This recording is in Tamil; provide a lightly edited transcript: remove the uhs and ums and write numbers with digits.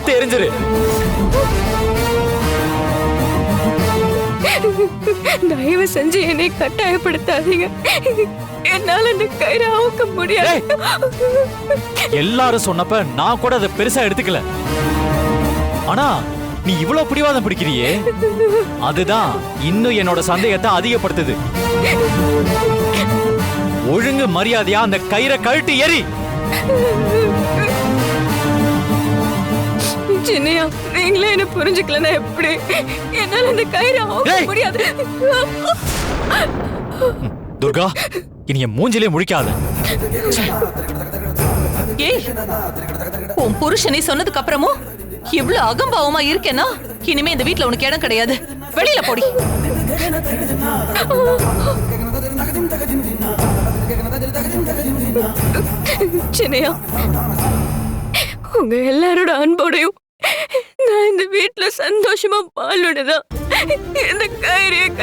அறுத்து எரிஞ்சிரு. தயவு செஞ்சு என்னை கட்டாயப்படுத்தாதீங்க. என்னால இந்த கயிறை அவுக்க முடியாது. எல்லாரும் சொன்னப்ப நான் கூட அதை பெருசா எடுத்துக்கல. ஆனா நீ இவ்வளவு பிடிவாதம் பிடிக்கிறியே, அதுதான் இன்னும் என்னோட சந்தேகத்தை அதிகப்படுத்துது. ஒழுங்கு மரியாதையா அந்த கயிறை கழட்டி எரி. சின்னையா, நீங்களே என்ன புரிஞ்சுக்கலன்னா எப்படி? என்னால இந்த கயிறை அவுக்க முடியாது. துர்கா, இனி என் மூஞ்சிலே முழிக்காத. ஏய், உன் புருஷனை சொன்னதுக்கு அப்புறமும் இவ்வளவு அகம்பாவமா இருக்கேன்னா இனிமே இந்த வீட்ல உனக்கு இடம் கிடையாது. வெளியில போடி. சின்னையா, உங்க எல்லாரோட அன்போடையும் நான் இந்த வீட்டுல சந்தோஷமா வாழ்வதுதான் இந்த கயிறைய